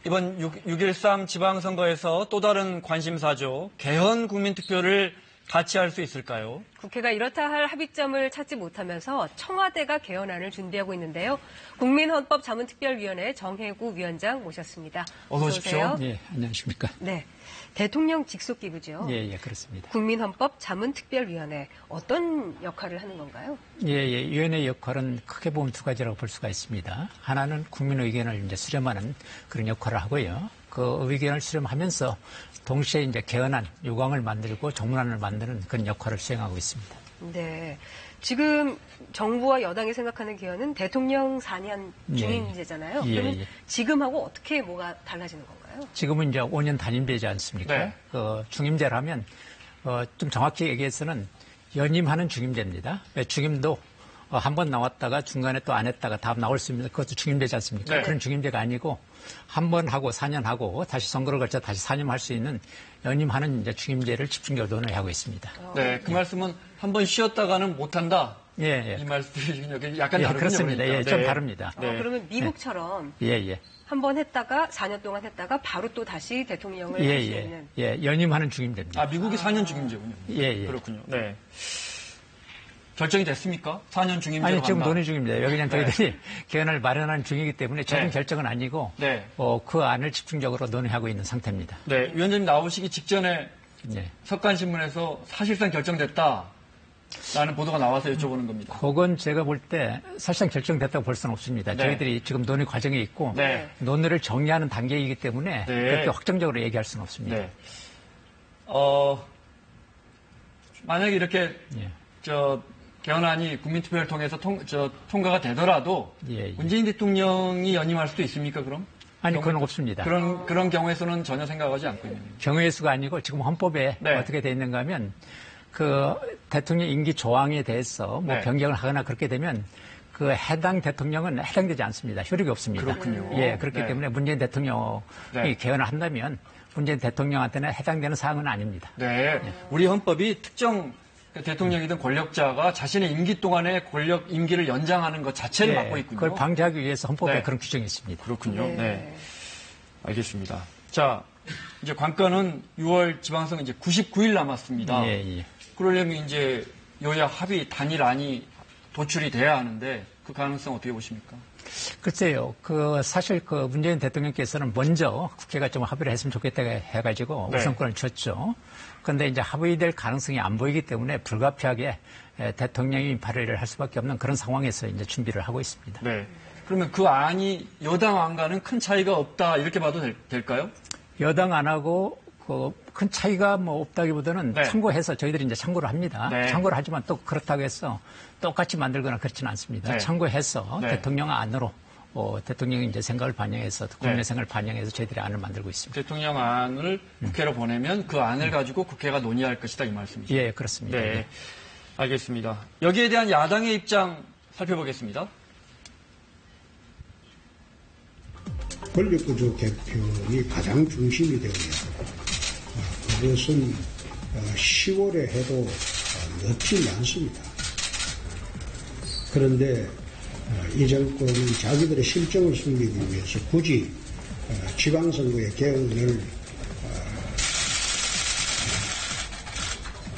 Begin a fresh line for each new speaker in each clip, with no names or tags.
이번 6.13 지방선거에서 또 다른 관심사죠. 개헌 국민투표를 같이 할 수 있을까요?
국회가 이렇다 할 합의점을 찾지 못하면서 청와대가 개헌안을 준비하고 있는데요. 국민헌법자문특별위원회 정혜구 위원장 모셨습니다.
어서 오십시오.
네, 안녕하십니까.
네, 대통령 직속기구죠.
예, 그렇습니다.
국민헌법자문특별위원회 어떤 역할을 하는 건가요?
위원회 역할은 크게 보면 두 가지라고 볼 수가 있습니다. 하나는 국민 의견을 이제 수렴하는 그런 역할을 하고요. 그 의견을 수렴하면서 동시에 이제 개헌안, 요강을 만들고 정문안을 만드는 그런 역할을 수행하고 있습니다.
네. 지금 정부와 여당이 생각하는 개헌은 대통령 4년 중임제잖아요. 그러면 지금하고 어떻게 뭐가 달라지는 건가요?
지금은 이제 5년 단임제지 않습니까?
네.
중임제라면 좀 정확히 얘기해서는 연임하는 중임제입니다. 중임도 한 번 나왔다가 중간에 또 안 했다가 다음 나올 수 있는 그것도 중임제지 않습니까?
네.
그런 중임제가 아니고 한 번 하고 4년 하고 다시 선거를 거쳐 다시 4년 할 수 있는 연임하는 이제 중임제를 집중적으로 논의하고 있습니다.
네, 그 말씀은 한 번 쉬었다가는 못한다.
예.
이 말씀이 약간 다르군요.
그렇습니다.
그러니까.
좀 다릅니다.
그러면 미국처럼
예.
한 번 했다가 4년 동안 했다가 바로 또 다시 대통령을 할 수 있는.
연임하는 중임제입니다.
미국이 4년 중임제군요. 그렇군요. 네. 결정이 됐습니까? 4년 중임제로
아니, 지금
간다.
논의 중입니다. 여기 그냥 저희들이 개헌을 마련하는 중이기 때문에 최종 결정은 아니고 그 안을 집중적으로 논의하고 있는 상태입니다.
네, 위원장님 나오시기 직전에 석간신문에서 사실상 결정됐다라는 보도가 나와서 여쭤보는 겁니다.
그건 제가 볼 때 사실상 결정됐다고 볼 수는 없습니다. 저희들이 지금 논의 과정에 있고 논의를 정리하는 단계이기 때문에 그렇게 확정적으로 얘기할 수는 없습니다.
네. 만약에 이렇게 개헌안이 국민투표를 통해서 통과가 되더라도 문재인 대통령이 연임할 수도 있습니까, 그럼?
아니, 그건 없습니다.
그런 경우에서는 전혀 생각하지 않고 있는 겁니다.
경우의 수가 아니고 지금 헌법에 어떻게 돼 있는가 하면 그 대통령 임기 조항에 대해서 뭐 변경을 하거나 그렇게 되면 그 해당 대통령은 해당되지 않습니다. 효력이 없습니다.
그렇군요.
그렇기 때문에 문재인 대통령이 개헌을 한다면 문재인 대통령한테는 해당되는 사항은 아닙니다.
우리 헌법이 특정 대통령이든 권력자가 자신의 임기 동안에 권력 임기를 연장하는 것 자체를 막고 있군요.
그걸 방지하기 위해서 헌법에 그런 규정이 있습니다.
그렇군요. 알겠습니다. 자, 이제 관건은 6월 지방선거 이제 99일 남았습니다. 그러려면 이제 여야 합의 단일안이 도출이 돼야 하는데 그 가능성 어떻게 보십니까?
글쎄요. 사실 문재인 대통령께서는 먼저 국회가 좀 합의를 했으면 좋겠다 해가지고 우선권을 줬죠. 그런데 이제 합의될 가능성이 안 보이기 때문에 불가피하게 대통령이 발의를 할 수밖에 없는 그런 상황에서 이제 준비를 하고 있습니다.
그러면 그 안이 여당 안과는 큰 차이가 없다 이렇게 봐도 될까요?
여당 안하고 큰 차이가 뭐 없다기보다는 참고해서 저희들이 이제 참고를 합니다. 참고를 하지만 또 그렇다고 해서 똑같이 만들거나 그렇지는 않습니다. 참고해서 대통령 안으로 대통령이 이제 생각을 반영해서 국민의 생각을 반영해서 저희들이 안을 만들고 있습니다.
대통령 안을 국회로 보내면 그 안을 가지고 국회가 논의할 것이다 이 말씀이시죠?
예, 그렇습니다.
알겠습니다. 여기에 대한 야당의 입장 살펴보겠습니다.
권력구조 개편이 가장 중심이 되어야 합니다. 그것은 10월에 해도 늦지 않습니다. 그런데 이 정권은 자기들의 실정을 숨기기 위해서 굳이 지방선거의 개헌을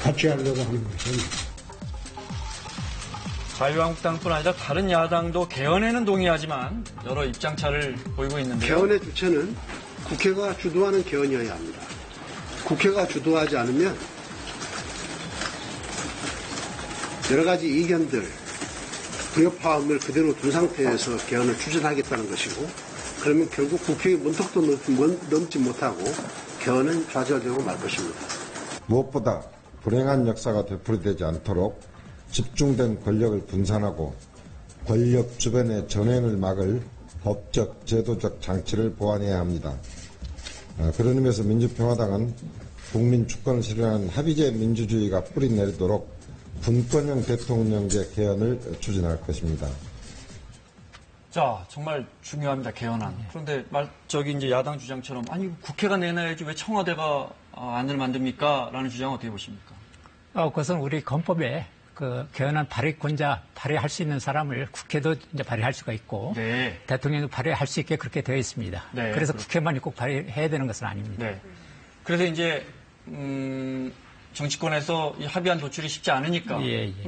같이 하려고 하는 것은
자유한국당뿐 아니라 다른 야당도 개헌에는 동의하지만 여러 입장차를 보이고 있는데요.
개헌의 주체는 국회가 주도하는 개헌이어야 합니다. 국회가 주도하지 않으면 여러 가지 이견들, 불협화음을 그대로 둔 상태에서 개헌을 추진하겠다는 것이고, 그러면 결국 국회의 문턱도 넘지 못하고 개헌은 좌절되고 말 것입니다.
무엇보다 불행한 역사가 되풀이되지 않도록 집중된 권력을 분산하고 권력 주변의 전횡을 막을 법적, 제도적 장치를 보완해야 합니다. 그런 의미에서 민주평화당은 국민 주권을 실현하는 합의제 민주주의가 뿌리 내리도록 분권형 대통령제 개헌을 추진할 것입니다.
자, 정말 중요합니다. 개헌안. 그런데 이제 야당 주장처럼 아니 국회가 내놔야지 왜 청와대가 안을 만듭니까? 라는 주장은 어떻게 보십니까?
그것은 우리 헌법에 그 개헌안 발의권자 발의할 수 있는 사람을 국회도 이제 발의할 수가 있고
네.
대통령도 발의할 수 있게 그렇게 되어 있습니다. 네. 그래서 국회만이 꼭 발의해야 되는 것은 아닙니다.
네. 그래서 이제 정치권에서 이 합의안 도출이 쉽지 않으니까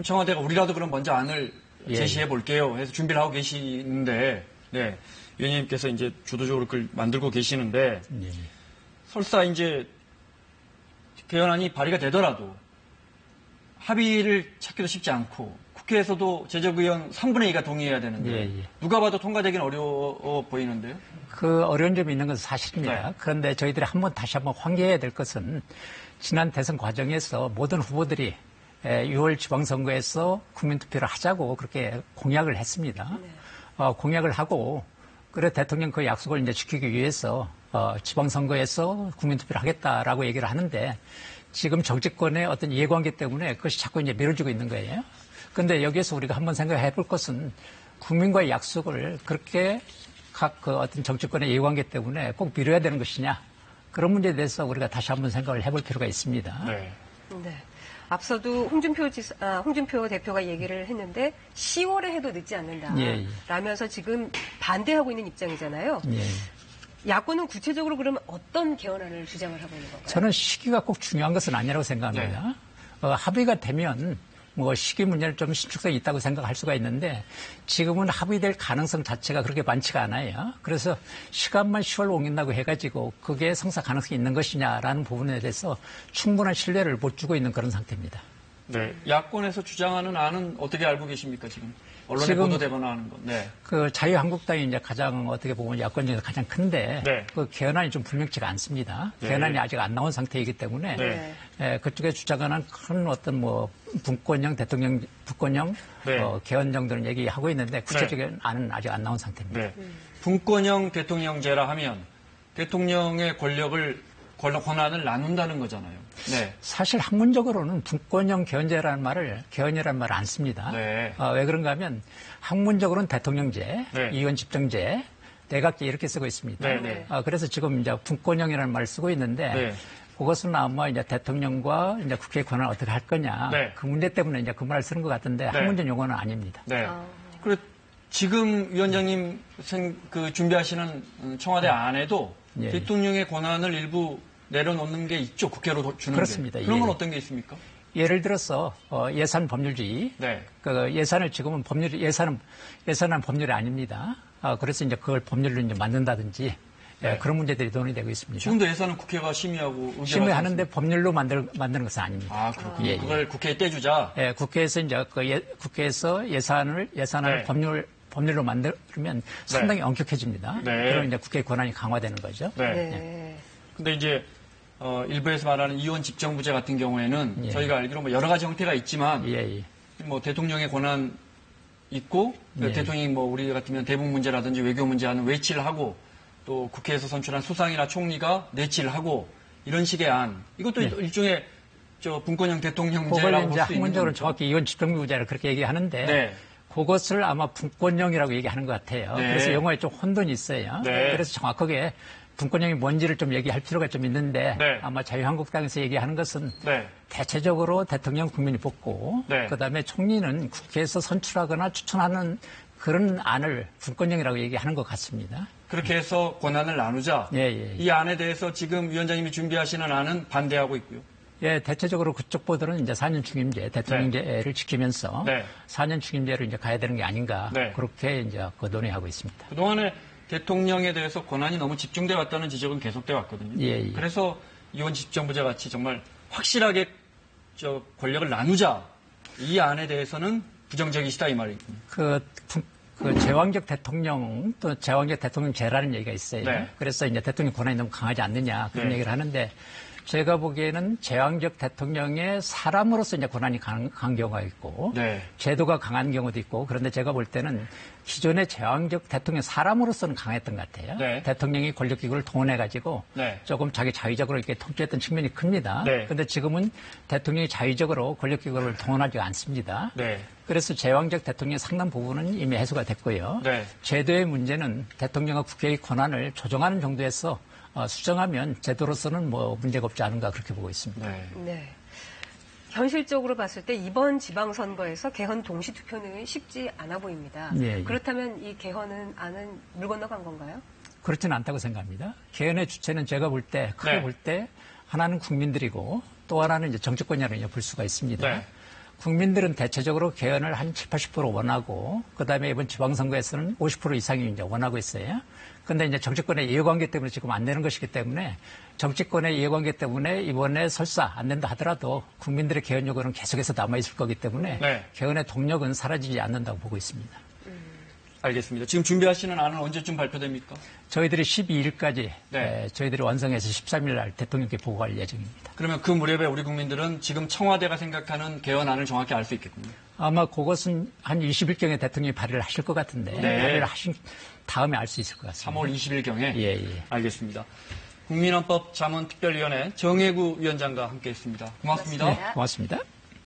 청와대가 우리라도 그럼 먼저 안을 제시해 볼게요 해서 준비를 하고 계시는데 네. 위원님께서 이제 주도적으로 그걸 만들고 계시는데 설사 이제 개헌안이 발의가 되더라도 합의를 찾기도 쉽지 않고 국회에서도 제적의원 3분의 2가 동의해야 되는데 누가 봐도 통과되기는 어려워 보이는데요.
그 어려운 점이 있는 것은 사실입니다. 네. 그런데 저희들이 다시 한번 환기해야 될 것은 지난 대선 과정에서 모든 후보들이 6월 지방선거에서 국민투표를 하자고 그렇게 공약을 했습니다. 공약을 하고 그래 대통령 그 약속을 이제 지키기 위해서 지방선거에서 국민투표를 하겠다라고 얘기를 하는데 지금 정치권의 어떤 이해관계 때문에 그것이 자꾸 이제 미뤄지고 있는 거예요. 그런데 여기에서 우리가 한번 생각해 볼 것은 국민과의 약속을 그렇게 각 그 어떤 정치권의 이해관계 때문에 꼭 미뤄야 되는 것이냐. 그런 문제에 대해서 우리가 다시 한번 생각을 해볼 필요가 있습니다.
네. 앞서도 홍준표 대표가 얘기를 했는데 10월에 해도 늦지 않는다. 라면서 지금 반대하고 있는 입장이잖아요. 야권은 구체적으로 그러면 어떤 개헌안을 주장을 하고 있는 건가요?
저는 시기가 꼭 중요한 것은 아니라고 생각합니다. 합의가 되면 뭐 시기 문제는 좀 신축성이 있다고 생각할 수가 있는데 지금은 합의될 가능성 자체가 그렇게 많지가 않아요. 그래서 시간만 10월로 옮긴다고 해가지고 그게 성사 가능성이 있는 것이냐라는 부분에 대해서 충분한 신뢰를 못 주고 있는 그런 상태입니다.
네. 야권에서 주장하는 안은 어떻게 알고 계십니까, 지금? 언론에 보도되거나 하는 건. 네.
그 자유한국당이 이제 가장 어떻게 보면 야권 중에서 가장 큰데 그 개헌안이 좀 분명치가 않습니다. 개헌안이 아직 안 나온 상태이기 때문에 그쪽에 주장하는 큰 어떤 뭐 분권형 개헌 정도는 얘기하고 있는데 구체적인 안은 아직 안 나온 상태입니다.
분권형 대통령제라 하면 대통령의 권한을 나눈다는 거잖아요. 네.
사실 학문적으로는 분권형 개헌이라는 말을 안 씁니다. 왜 그런가 하면 학문적으로는 대통령제, 의원 집정제, 내각제 이렇게 쓰고 있습니다. 그래서 지금 이제 분권형이라는 말을 쓰고 있는데 그것은 아마 이제 대통령과 이제 국회의 권한을 어떻게 할 거냐 그 문제 때문에 이제 그 말을 쓰는 것 같은데 학문적 용어는 아닙니다.
그리고 지금 위원장님 준비하시는 청와대 안에도 대통령의 권한을 일부 내려놓는 게 있죠. 국회로 주는
그렇습니다.
게. 그런 건 어떤 게 있습니까?
예를 들어서 예산 법률주의. 그 예산을 지금은 예산은 법률이 아닙니다. 그래서 이제 그걸 법률로 이제 만든다든지 그런 문제들이 논의되고 있습니다.
지금도 예산은 국회가 심의하고
심의하는데 법률로 만드는 것은 아닙니다.
그렇군요. 그걸 국회에 떼주자.
국회에서 이제 국회에서 예산을 법률로 만들면 상당히 엄격해집니다. 그럼 이제 국회의 권한이 강화되는 거죠.
근데 이제 일부에서 말하는 이원 집정부제 같은 경우에는 저희가 알기로 뭐 여러 가지 형태가 있지만 뭐 대통령의 권한 있고 대통령이 뭐 우리 같으면 대북 문제라든지 외교 문제하는 외치를 하고 또 국회에서 선출한 수상이나 총리가 내치를 하고 이런 식의 안 이것도 일종의 분권형 대통령제라고 볼 수 있는 거죠.
학문적으로 정확히 이원 집정부제를 그렇게 얘기하는데 그것을 아마 분권형이라고 얘기하는 것 같아요. 그래서 용어에 좀 혼돈이 있어요. 그래서 정확하게 분권형이 뭔지를 좀 얘기할 필요가 좀 있는데 아마 자유한국당에서 얘기하는 것은 대체적으로 대통령 국민이 뽑고 그다음에 총리는 국회에서 선출하거나 추천하는 그런 안을 분권형이라고 얘기하는 것 같습니다.
그렇게 해서 권한을 나누자. 이 안에 대해서 지금 위원장님이 준비하시는 안은 반대하고 있고요.
대체적으로 그쪽 보도는 이제 4년 중임제, 대통령제를 지키면서 4년 중임제로 이제 가야 되는 게 아닌가 그렇게 이제 논의하고 있습니다.
그동안에 대통령에 대해서 권한이 너무 집중돼 왔다는 지적은 계속돼 왔거든요. 그래서 이원 집정부제 같이 정말 확실하게 권력을 나누자 이 안에 대해서는 부정적이시다 이 말이군요.
그 제왕적 대통령 또 제왕적 대통령제라는 얘기가 있어요. 그래서 이제 대통령 권한이 너무 강하지 않느냐 그런 얘기를 하는데 제가 보기에는 제왕적 대통령의 사람으로서 이제 권한이 강한 경우가 있고 제도가 강한 경우도 있고 그런데 제가 볼 때는 기존의 제왕적 대통령 사람으로서는 강했던 것 같아요. 대통령이 권력기구를 동원해가지고 조금 자기 자의적으로 이렇게 통치했던 측면이 큽니다. 그런데 지금은 대통령이 자의적으로 권력기구를 동원하지 않습니다. 그래서 제왕적 대통령의 상당 부분은 이미 해소가 됐고요. 제도의 문제는 대통령과 국회의 권한을 조정하는 정도에서 수정하면 제도로서는 뭐 문제가 없지 않은가 그렇게 보고 있습니다.
현실적으로 봤을 때 이번 지방선거에서 개헌 동시투표는 쉽지 않아 보입니다. 예, 예. 그렇다면 이 개헌은 안은 물 건너간 건가요?
그렇지는 않다고 생각합니다. 개헌의 주체는 제가 볼 때, 크게 볼 때 하나는 국민들이고 또 하나는 이제 정치권이라고 볼 수가 있습니다. 네. 국민들은 대체적으로 개헌을 한 70, 80% 원하고 그다음에 이번 지방선거에서는 50% 이상이 이제 원하고 있어요. 근데 이제 정치권의 이해관계 때문에 지금 안 되는 것이기 때문에 정치권의 이해관계 때문에 이번에 설사 안 된다 하더라도 국민들의 개헌 요구는 계속해서 남아있을 거기 때문에 개헌의 동력은 사라지지 않는다고 보고 있습니다.
알겠습니다. 지금 준비하시는 안은 언제쯤 발표됩니까?
저희들이 12일까지 저희들이 완성해서 13일 날 대통령께 보고할 예정입니다.
그러면 그 무렵에 우리 국민들은 지금 청와대가 생각하는 개헌안을 정확히 알 수 있겠군요.
아마 그것은 한 20일경에 대통령이 발의를 하실 것 같은데 발의를 하신 다음에 알 수 있을 것 같습니다.
3월 20일경에?
예.
알겠습니다. 국민헌법 자문특별위원회 정혜구 위원장과 함께했습니다. 고맙습니다.
고맙습니다.